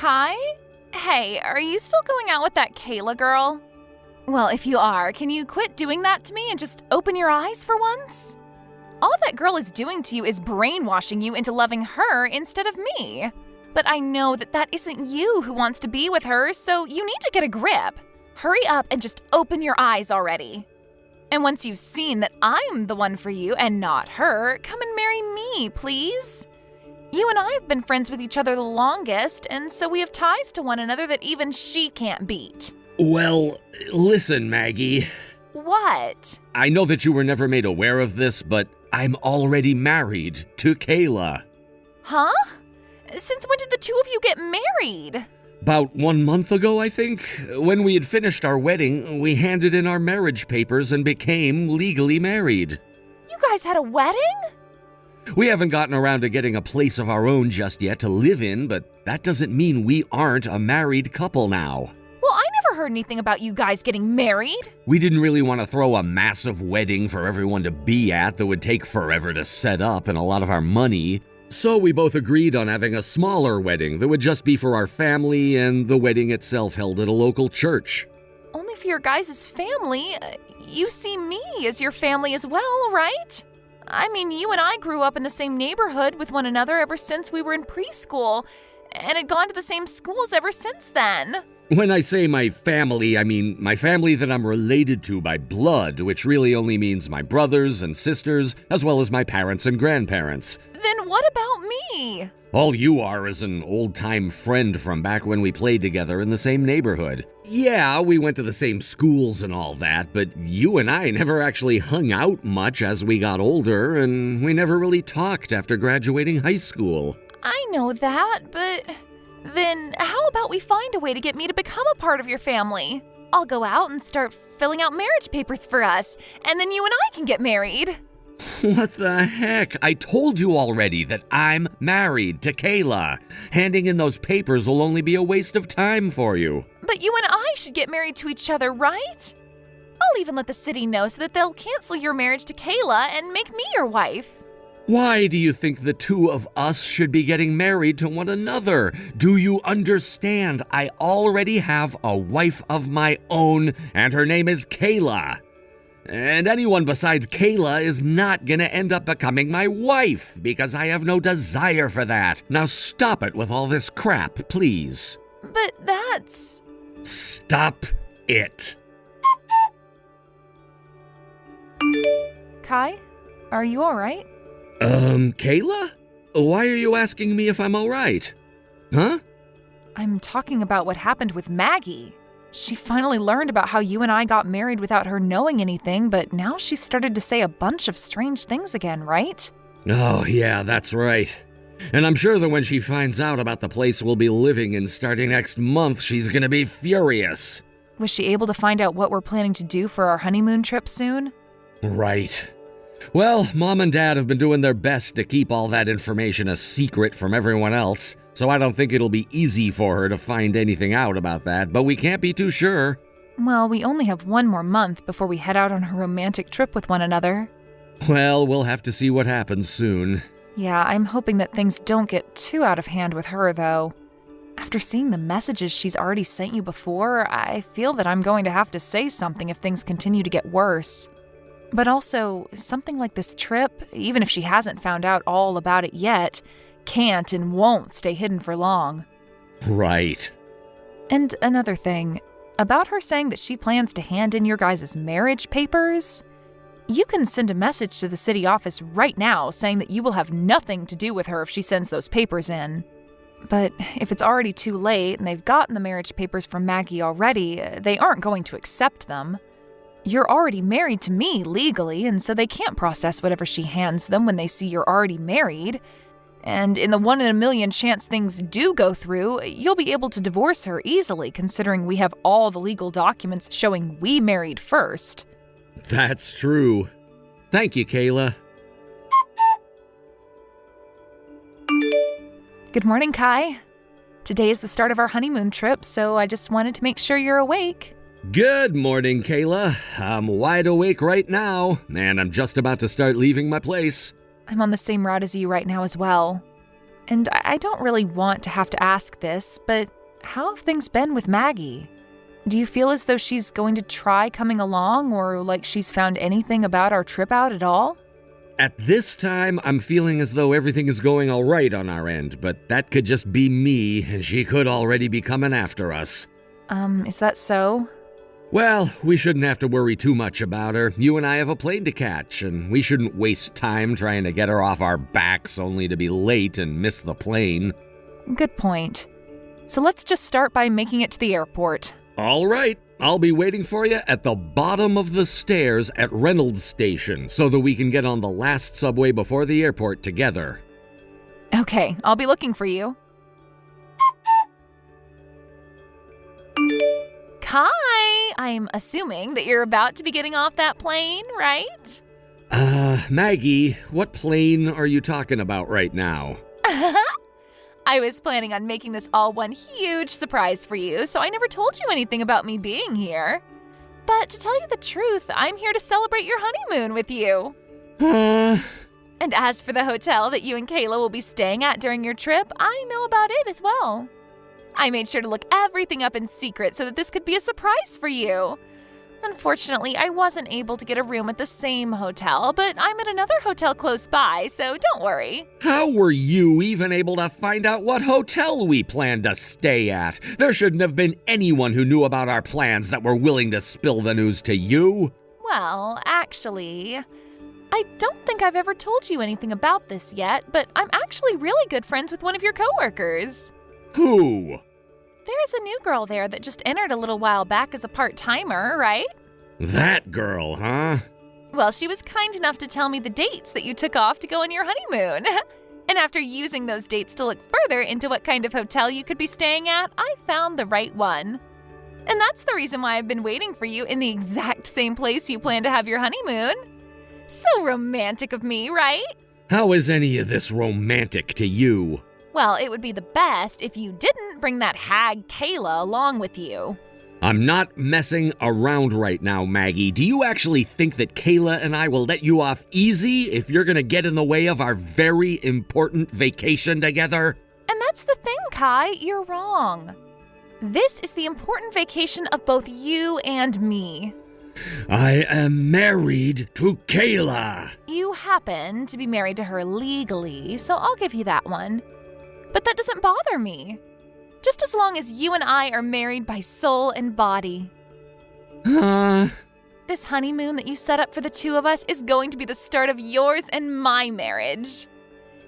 Kai? Hey, are you still going out with that Kayla girl? Well, if you are, can you quit doing that to me and just open your eyes for once? All that girl is doing to you is brainwashing you into loving her instead of me. But I know that isn't you who wants to be with her, so you need to get a grip. Hurry up and just open your eyes already. And once you've seen that I'm the one for you and not her, come and marry me, please. You and I have been friends with each other the longest, and so we have ties to one another that even she can't beat. Well, listen, Maggie. What? I know that you were never made aware of this, but I'm already married to Kayla. Huh? Since when did the two of you get married? About 1 month ago, I think. When we had finished our wedding, we handed in our marriage papers and became legally married. You guys had a wedding? We haven't gotten around to getting a place of our own just yet to live in, but that doesn't mean we aren't a married couple now. Well, I never heard anything about you guys getting married. We didn't really want to throw a massive wedding for everyone to be at that would take forever to set up and a lot of our money. So we both agreed on having a smaller wedding that would just be for our family and the wedding itself held at a local church. Only for your guys' family. You see me as your family as well, right? I mean, you and I grew up in the same neighborhood with one another ever since we were in preschool, and had gone to the same schools ever since then. When I say my family, I mean my family that I'm related to by blood, which really only means my brothers and sisters, as well as my parents and grandparents. Then what about me? All you are is an old-time friend from back when we played together in the same neighborhood. Yeah, we went to the same schools and all that, but you and I never actually hung out much as we got older, and we never really talked after graduating high school. I know that, but then how about we find a way to get me to become a part of your family? I'll go out and start filling out marriage papers for us, and then you and I can get married. What the heck? I told you already that I'm married to Kayla. Handing in those papers will only be a waste of time for you. But you and I should get married to each other, right? I'll even let the city know so that they'll cancel your marriage to Kayla and make me your wife. Why do you think the two of us should be getting married to one another? Do you understand? I already have a wife of my own, and her name is Kayla. And anyone besides Kayla is not gonna end up becoming my wife, because I have no desire for that. Now stop it with all this crap, please. But that's... Stop it. Kai, are you alright? Kayla? Why are you asking me if I'm alright? Huh? I'm talking about what happened with Maggie. She finally learned about how you and I got married without her knowing anything, but now she's started to say a bunch of strange things again, right? Oh, yeah, that's right. And I'm sure that when she finds out about the place we'll be living in starting next month, she's gonna be furious. Was she able to find out what we're planning to do for our honeymoon trip soon? Right. Well, Mom and Dad have been doing their best to keep all that information a secret from everyone else, so I don't think it'll be easy for her to find anything out about that, but we can't be too sure. Well, we only have 1 more month before we head out on a romantic trip with one another. Well, we'll have to see what happens soon. Yeah, I'm hoping that things don't get too out of hand with her, though. After seeing the messages she's already sent you before, I feel that I'm going to have to say something if things continue to get worse. But also, something like this trip, even if she hasn't found out all about it yet, can't and won't stay hidden for long. Right. And another thing, about her saying that she plans to hand in your guys' marriage papers, you can send a message to the city office right now saying that you will have nothing to do with her if she sends those papers in. But if it's already too late and they've gotten the marriage papers from Maggie already, they aren't going to accept them. You're already married to me legally, and so they can't process whatever she hands them when they see you're already married. And in the 1 in a million chance things do go through, you'll be able to divorce her easily, considering we have all the legal documents showing we married first. That's true. Thank you, Kayla. Good morning, Kai. Today is the start of our honeymoon trip, so I just wanted to make sure you're awake. Good morning, Kayla. I'm wide awake right now, and I'm just about to start leaving my place. I'm on the same route as you right now as well. And I don't really want to have to ask this, but how have things been with Maggie? Do you feel as though she's going to try coming along, or like she's found anything about our trip out at all? At this time, I'm feeling as though everything is going all right on our end, but that could just be me, and she could already be coming after us. Is that so? Well, we shouldn't have to worry too much about her. You and I have a plane to catch, and we shouldn't waste time trying to get her off our backs only to be late and miss the plane. Good point. So let's just start by making it to the airport. All right. I'll be waiting for you at the bottom of the stairs at Reynolds Station so that we can get on the last subway before the airport together. Okay, I'll be looking for you. Kai, I'm assuming that you're about to be getting off that plane, right? Maggie, what plane are you talking about right now? I was planning on making this all one huge surprise for you, so I never told you anything about me being here. But to tell you the truth, I'm here to celebrate your honeymoon with you. And as for the hotel that you and Kayla will be staying at during your trip, I know about it as well. I made sure to look everything up in secret so that this could be a surprise for you. Unfortunately, I wasn't able to get a room at the same hotel, but I'm at another hotel close by, so don't worry. How were you even able to find out what hotel we planned to stay at? There shouldn't have been anyone who knew about our plans that were willing to spill the news to you. Well, actually, I don't think I've ever told you anything about this yet, but I'm actually really good friends with one of your coworkers. Who? There's a new girl there that just entered a little while back as a part-timer, right? That girl, huh? Well, she was kind enough to tell me the dates that you took off to go on your honeymoon. And after using those dates to look further into what kind of hotel you could be staying at, I found the right one. And that's the reason why I've been waiting for you in the exact same place you plan to have your honeymoon. So romantic of me, right? How is any of this romantic to you? Well, it would be the best if you didn't bring that hag Kayla along with you. I'm not messing around right now, Maggie. Do you actually think that Kayla and I will let you off easy if you're gonna get in the way of our very important vacation together? And that's the thing, Kai, you're wrong. This is the important vacation of both you and me. I am married to Kayla. You happen to be married to her legally, so I'll give you that one. But that doesn't bother me. Just as long as you and I are married by soul and body. This honeymoon that you set up for the two of us is going to be the start of yours and my marriage.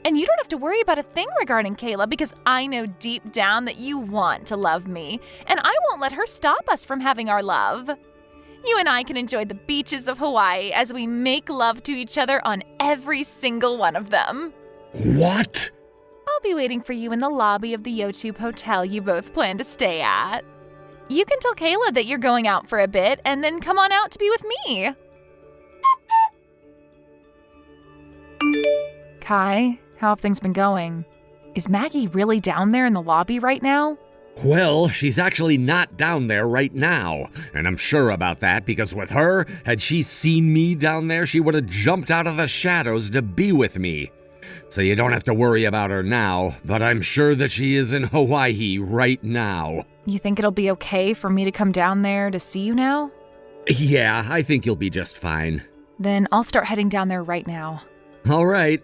And you don't have to worry about a thing regarding Kayla because I know deep down that you want to love me, and I won't let her stop us from having our love. You and I can enjoy the beaches of Hawaii as we make love to each other on every single one of them. What? I'll be waiting for you in the lobby of the Yotube hotel you both plan to stay at. You can tell Kayla that you're going out for a bit and then come on out to be with me. Kai, how have things been going? Is Maggie really down there in the lobby right now? Well, she's actually not down there right now, and I'm sure about that because with her, had she seen me down there, she would have jumped out of the shadows to be with me. So you don't have to worry about her now, but I'm sure that she is in Hawaii right now. You think it'll be okay for me to come down there to see you now? Yeah, I think you'll be just fine. Then I'll start heading down there right now. All right.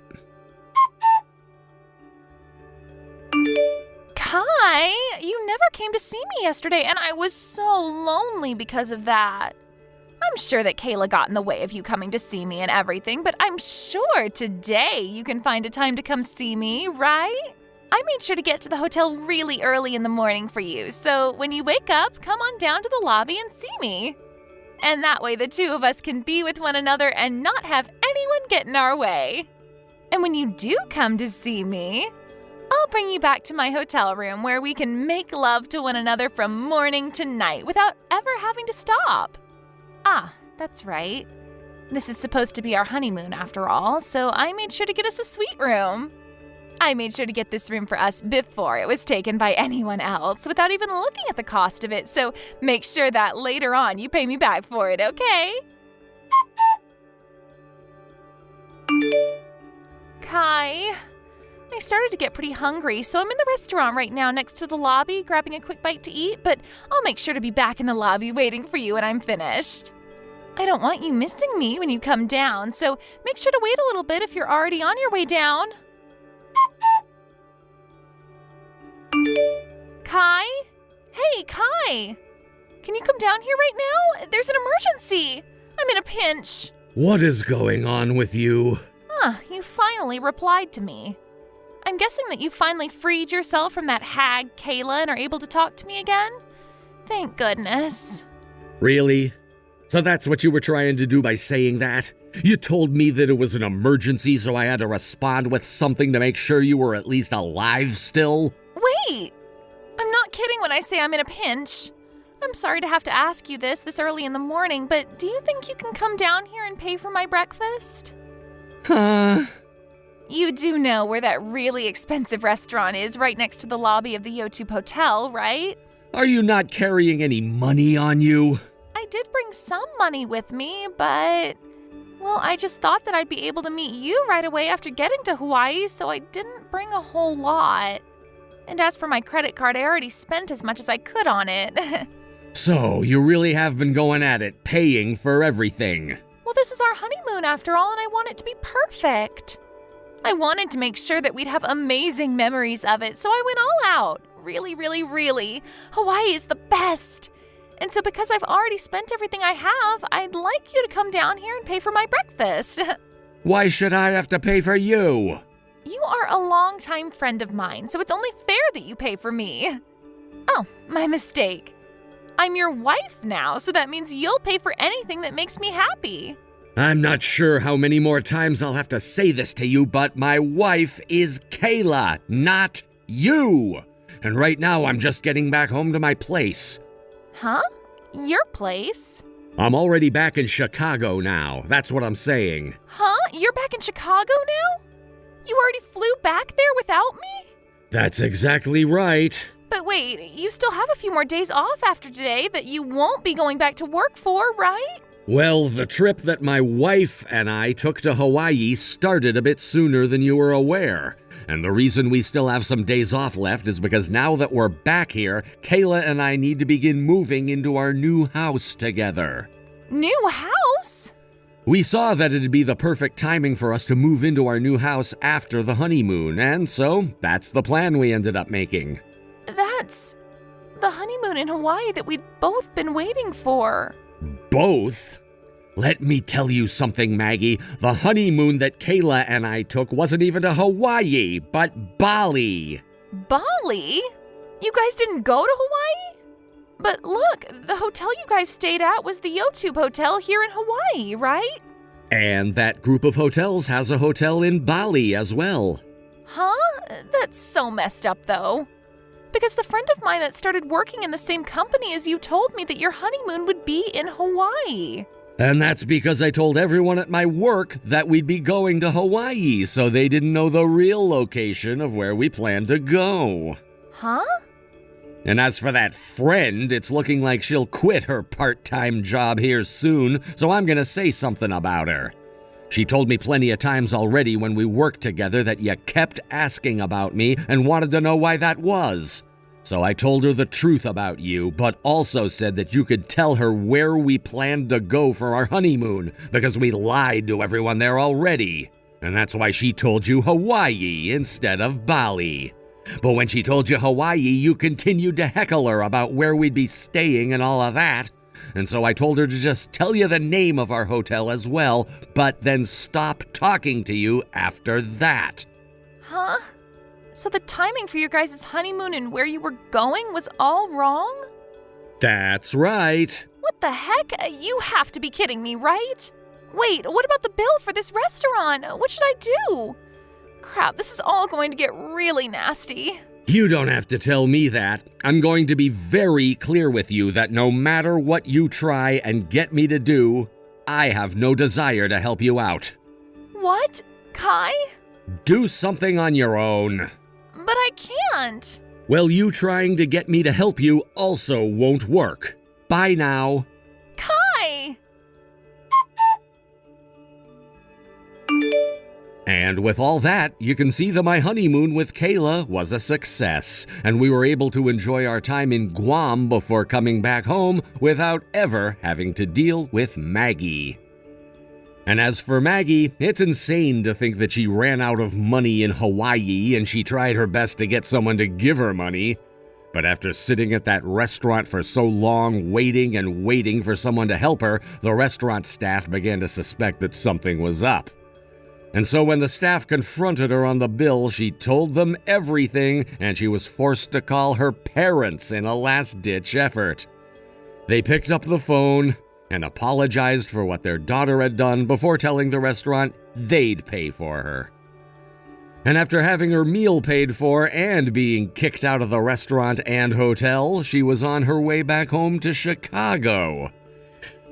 Kai, you never came to see me yesterday, and I was so lonely because of that. I'm sure that Kayla got in the way of you coming to see me and everything, but I'm sure today you can find a time to come see me, right? I made sure to get to the hotel really early in the morning for you, so when you wake up, come on down to the lobby and see me. And that way the two of us can be with one another and not have anyone get in our way. And when you do come to see me, I'll bring you back to my hotel room where we can make love to one another from morning to night without ever having to stop. Ah, that's right. This is supposed to be our honeymoon after all, so I made sure to get us a suite room. I made sure to get this room for us before it was taken by anyone else without even looking at the cost of it, so make sure that later on you pay me back for it, okay? Kai, I started to get pretty hungry, so I'm in the restaurant right now next to the lobby, grabbing a quick bite to eat, but I'll make sure to be back in the lobby waiting for you when I'm finished. I don't want you missing me when you come down, so make sure to wait a little bit if you're already on your way down. Kai? Hey, Kai! Can you come down here right now? There's an emergency! I'm in a pinch. What is going on with you? You finally replied to me. I'm guessing that you finally freed yourself from that hag, Kayla, and are able to talk to me again? Thank goodness. Really? So that's what you were trying to do by saying that? You told me that it was an emergency, so I had to respond with something to make sure you were at least alive still? Wait! I'm not kidding when I say I'm in a pinch. I'm sorry to have to ask you this early in the morning, but do you think you can come down here and pay for my breakfast? Huh? You do know where that really expensive restaurant is right next to the lobby of the Yotube Hotel, right? Are you not carrying any money on you? I did bring some money with me, but... Well, I just thought that I'd be able to meet you right away after getting to Hawaii, so I didn't bring a whole lot. And as for my credit card, I already spent as much as I could on it. So, you really have been going at it, paying for everything. Well, this is our honeymoon after all, and I want it to be perfect. I wanted to make sure that we'd have amazing memories of it, so I went all out. Really, really, really. Hawaii is the best. And so because I've already spent everything I have, I'd like you to come down here and pay for my breakfast. Why should I have to pay for you? You are a longtime friend of mine, so it's only fair that you pay for me. Oh, my mistake. I'm your wife now, so that means you'll pay for anything that makes me happy. I'm not sure how many more times I'll have to say this to you, but my wife is Kayla, not you. And right now I'm just getting back home to my place. Huh? Your place? I'm already back in Chicago now. That's what I'm saying. Huh? You're back in Chicago now? You already flew back there without me? That's exactly right. But wait, you still have a few more days off after today that you won't be going back to work for, right? Well, the trip that my wife and I took to Hawaii started a bit sooner than you were aware. And the reason we still have some days off left is because now that we're back here, Kayla and I need to begin moving into our new house together. New house? We saw that it'd be the perfect timing for us to move into our new house after the honeymoon, and so that's the plan we ended up making. That's the honeymoon in Hawaii that we'd both been waiting for. Both? Let me tell you something, Maggie. The honeymoon that Kayla and I took wasn't even to Hawaii, but Bali. Bali? You guys didn't go to Hawaii? But look, the hotel you guys stayed at was the Yotube Hotel here in Hawaii, right? And that group of hotels has a hotel in Bali as well. Huh? That's so messed up, though. Because the friend of mine that started working in the same company as you told me that your honeymoon would be in Hawaii. And that's because I told everyone at my work that we'd be going to Hawaii, so they didn't know the real location of where we planned to go. Huh? And as for that friend, it's looking like she'll quit her part-time job here soon, so I'm gonna say something about her. She told me plenty of times already when we worked together that you kept asking about me and wanted to know why that was. So I told her the truth about you, but also said that you could tell her where we planned to go for our honeymoon, because we lied to everyone there already. And that's why she told you Hawaii instead of Bali. But when she told you Hawaii, you continued to heckle her about where we'd be staying and all of that. And so I told her to just tell you the name of our hotel as well, but then stop talking to you after that. Huh? So the timing for your guys' honeymoon and where you were going was all wrong? That's right. What the heck? You have to be kidding me, right? Wait, what about the bill for this restaurant? What should I do? Crap, this is all going to get really nasty. You don't have to tell me that. I'm going to be very clear with you that no matter what you try and get me to do, I have no desire to help you out. What? Kai? Do something on your own. But I can't. Well, you trying to get me to help you also won't work. Bye now. Kai! And with all that, you can see that my honeymoon with Kayla was a success, and we were able to enjoy our time in Guam before coming back home without ever having to deal with Maggie. And as for Maggie, it's insane to think that she ran out of money in Hawaii and she tried her best to get someone to give her money. But after sitting at that restaurant for so long, waiting and waiting for someone to help her, the restaurant staff began to suspect that something was up. And so when the staff confronted her on the bill, she told them everything, and she was forced to call her parents in a last-ditch effort. They picked up the phone and apologized for what their daughter had done before telling the restaurant they'd pay for her. And after having her meal paid for and being kicked out of the restaurant and hotel, she was on her way back home to Chicago.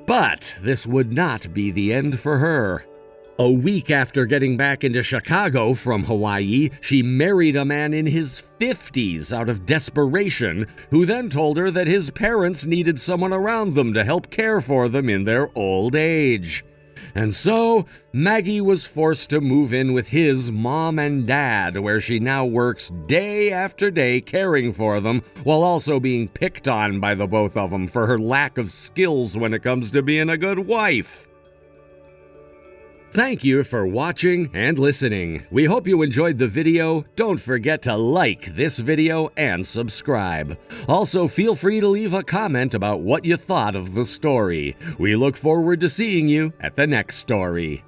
But this would not be the end for her. A week after getting back into Chicago from Hawaii, she married a man in his 50s out of desperation, who then told her that his parents needed someone around them to help care for them in their old age. And so, Maggie was forced to move in with his mom and dad, where she now works day after day caring for them, while also being picked on by the both of them for her lack of skills when it comes to being a good wife. Thank you for watching and listening. We hope you enjoyed the video. Don't forget to like this video and subscribe. Also, feel free to leave a comment about what you thought of the story. We look forward to seeing you at the next story.